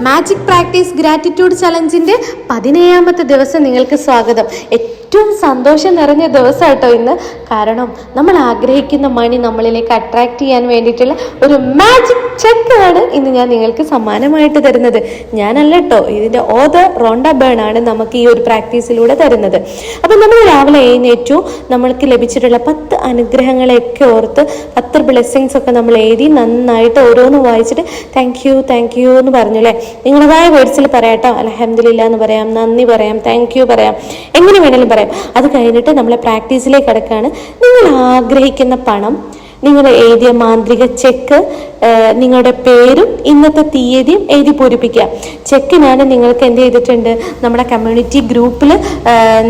Magic practice gratitude ചലഞ്ചിന്റെ 17ാമത്തെ ദിവസം നിങ്ങൾക്ക് സ്വാഗതം. ഏറ്റവും സന്തോഷം നിറഞ്ഞ ദിവസം കേട്ടോ ഇന്ന്. കാരണം നമ്മൾ ആഗ്രഹിക്കുന്ന മണി നമ്മളിലേക്ക് അട്രാക്ട് ചെയ്യാൻ വേണ്ടിയിട്ടുള്ള ഒരു മാജിക് ചെക്കാണ് ഇന്ന് ഞാൻ നിങ്ങൾക്ക് സമ്മാനമായിട്ട് തരുന്നത്. ഞാനല്ല കേട്ടോ, ഇതിന്റെ ഓതർ റോണ്ട ബേൺ ആണ് നമുക്ക് ഈ ഒരു പ്രാക്ടീസിലൂടെ തരുന്നത്. അപ്പം നമ്മൾ രാവിലെ എഴുന്നേറ്റു, നമ്മൾക്ക് ലഭിച്ചിട്ടുള്ള 10 അനുഗ്രഹങ്ങളെയൊക്കെ ഓർത്ത് 10 ബ്ലെസ്സിങ്സ് ഒക്കെ നമ്മൾ എഴുതി നന്നായിട്ട് ഓരോന്ന് വായിച്ചിട്ട് താങ്ക് യു എന്ന് പറഞ്ഞു അല്ലേ. നിങ്ങളുടേതായ വേർഡ്സിൽ പറയാം കേട്ടോ. അൽഹംദുലില്ലാ എന്ന് പറയാം, നന്ദി പറയാം, താങ്ക് യു പറയാം, എങ്ങനെ വേണേലും പറയാം. അത് കഴിഞ്ഞിട്ട് നമ്മളെ പ്രാക്ടീസിലേക്ക് കിടക്കുകയാണ്. നിങ്ങൾ ആഗ്രഹിക്കുന്ന പണം, നിങ്ങൾ എഴുതിയ മാന്ത്രിക ചെക്ക്, നിങ്ങളുടെ പേരും ഇന്നത്തെ തീയതിയും എഴുതി പൂരിപ്പിക്കുക. ചെക്ക് ഞാൻ നിങ്ങൾക്ക് എന്ത് ചെയ്തിട്ടുണ്ട്, നമ്മുടെ കമ്മ്യൂണിറ്റി ഗ്രൂപ്പിൽ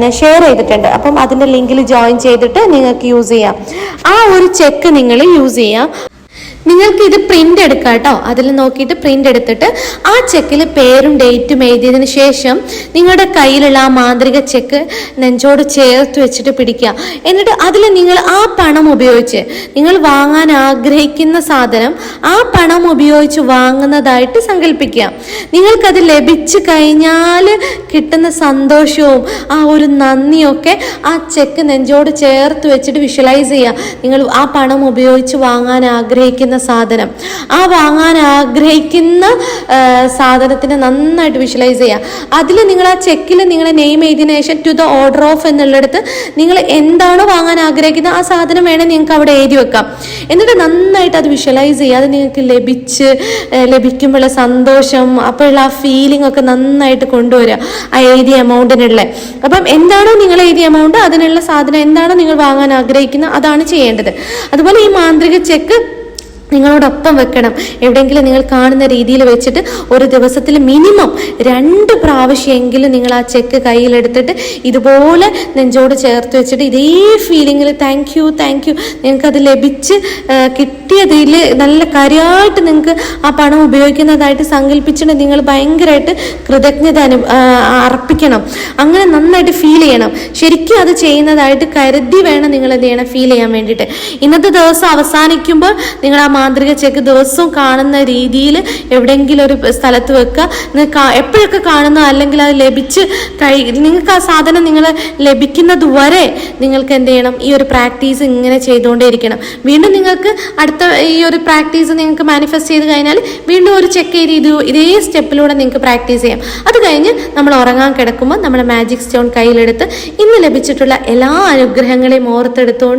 ഞാൻ ഷെയർ ചെയ്തിട്ടുണ്ട്. അപ്പം അതിൻ്റെ ലിങ്കിൽ ജോയിൻ ചെയ്തിട്ട് നിങ്ങൾക്ക് യൂസ് ചെയ്യാം. ആ ഒരു ചെക്ക് നിങ്ങൾ യൂസ് ചെയ്യാം. നിങ്ങൾക്ക് ഇത് പ്രിന്റ് എടുക്കാം കേട്ടോ. അതിൽ നോക്കിയിട്ട് പ്രിന്റ് എടുത്തിട്ട് ആ ചെക്കിൽ പേരും ഡേറ്റും എഴുതിയതിനു ശേഷം നിങ്ങളുടെ കയ്യിലുള്ള ആ മാന്ത്രിക ചെക്ക് നെഞ്ചോട് ചേർത്ത് വെച്ചിട്ട് പിടിക്കുക. എന്നിട്ട് അതിൽ നിങ്ങൾ ആ പണം ഉപയോഗിച്ച് നിങ്ങൾ വാങ്ങാൻ ആഗ്രഹിക്കുന്ന സാധനം ആ പണം ഉപയോഗിച്ച് വാങ്ങുന്നതായിട്ട് സങ്കല്പിക്കുക. നിങ്ങൾക്കത് ലഭിച്ചു കഴിഞ്ഞാൽ കിട്ടുന്ന സന്തോഷവും ആ ഒരു നന്ദിയൊക്കെ ആ ചെക്ക് നെഞ്ചോട് ചേർത്ത് വെച്ചിട്ട് വിഷ്വലൈസ് ചെയ്യുക. നിങ്ങൾ ആ പണം ഉപയോഗിച്ച് വാങ്ങാൻ ആഗ്രഹിക്കുന്ന സാധനം, ആ വാങ്ങാൻ ആഗ്രഹിക്കുന്ന സാധനത്തിന് നന്നായിട്ട് വിഷ്വലൈസ് ചെയ്യുക. അതിൽ നിങ്ങൾ ആ ചെക്കിൽ നിങ്ങളെ നെയിം എഴുതിയതിനു ശേഷം ടു ദ ഓർഡർ ഓഫ് എന്നുള്ളിടത്ത് നിങ്ങൾ എന്താണോ വാങ്ങാൻ ആഗ്രഹിക്കുന്നത് ആ സാധനം വേണേൽ നിങ്ങൾക്ക് അവിടെ എഴുതി വെക്കാം. എന്നിട്ട് നന്നായിട്ട് അത് വിഷ്വലൈസ് ചെയ്യുക. അത് നിങ്ങൾക്ക് ലഭിക്കുമ്പോഴുള്ള സന്തോഷം, അപ്പോഴുള്ള ആ ഫീലിംഗ് ഒക്കെ നന്നായിട്ട് കൊണ്ടുവരിക ആ എഴുതിയ എമൗണ്ടിനുള്ള. അപ്പം എന്താണോ നിങ്ങൾ എഴുതിയ എമൗണ്ട്, അതിനുള്ള സാധനം എന്താണോ നിങ്ങൾ വാങ്ങാൻ ആഗ്രഹിക്കുന്നത് അതാണ് ചെയ്യേണ്ടത്. അതുപോലെ ഈ മാന്ത്രിക ചെക്ക് നിങ്ങളോടൊപ്പം വെക്കണം. എവിടെയെങ്കിലും നിങ്ങൾ കാണുന്ന രീതിയിൽ വെച്ചിട്ട് ഒരു ദിവസത്തിൽ മിനിമം 2 പ്രാവശ്യമെങ്കിലും നിങ്ങൾ ആ ചെക്ക് കയ്യിലെടുത്തിട്ട് ഇതുപോലെ നെഞ്ചോട് ചേർത്ത് വെച്ചിട്ട് ഇതേ ഫീലിങ്ങിൽ താങ്ക് യു നിങ്ങൾക്കത് ലഭിച്ച് കിട്ടിയതിൽ നല്ല കാര്യമായിട്ട് നിങ്ങൾക്ക് ആ പണം ഉപയോഗിക്കുന്നതായിട്ട് സങ്കല്പിച്ചിട്ട് നിങ്ങൾ ഭയങ്കരമായിട്ട് കൃതജ്ഞത അർപ്പിക്കണം. അങ്ങനെ നന്നായിട്ട് ഫീൽ ചെയ്യണം. ശരിക്കും അത് ചെയ്യുന്നതായിട്ട് കരുതി വേണം നിങ്ങൾ എന്ത് ചെയ്യണം, ഫീൽ ചെയ്യാൻ വേണ്ടിയിട്ട്. ഇന്നത്തെ ദിവസം അവസാനിക്കുമ്പോൾ നിങ്ങൾ ആ മാന്ത്രിക ചെക്ക് ദിവസവും കാണുന്ന രീതിയിൽ എവിടെയെങ്കിലും ഒരു സ്ഥലത്ത് വെക്കുക. നിങ്ങൾക്ക് എപ്പോഴൊക്കെ കാണുന്ന അല്ലെങ്കിൽ അത് ലഭിച്ച് നിങ്ങൾക്ക് ആ സാധനം നിങ്ങൾ ലഭിക്കുന്നത് വരെ നിങ്ങൾക്ക് എന്ത് ചെയ്യണം, ഈ ഒരു പ്രാക്ടീസ് ഇങ്ങനെ ചെയ്തുകൊണ്ടേയിരിക്കണം. വീണ്ടും നിങ്ങൾക്ക് അടുത്ത ഈ ഒരു പ്രാക്ടീസ് നിങ്ങൾക്ക് മാനിഫെസ്റ്റ് ചെയ്ത് കഴിഞ്ഞാൽ വീണ്ടും ഒരു ചെക്ക് ചെയ്ത് ഇതേ സ്റ്റെപ്പിലൂടെ നിങ്ങൾക്ക് പ്രാക്ടീസ് ചെയ്യാം. അത് കഴിഞ്ഞ് നമ്മൾ ഉറങ്ങാൻ കിടക്കുമ്പോൾ നമ്മുടെ മാജിക് സ്റ്റോൺ കയ്യിലെടുത്ത് ഇന്ന് ലഭിച്ചിട്ടുള്ള എല്ലാ അനുഗ്രഹങ്ങളെയും ഓർത്തെടുത്തുകൊണ്ട്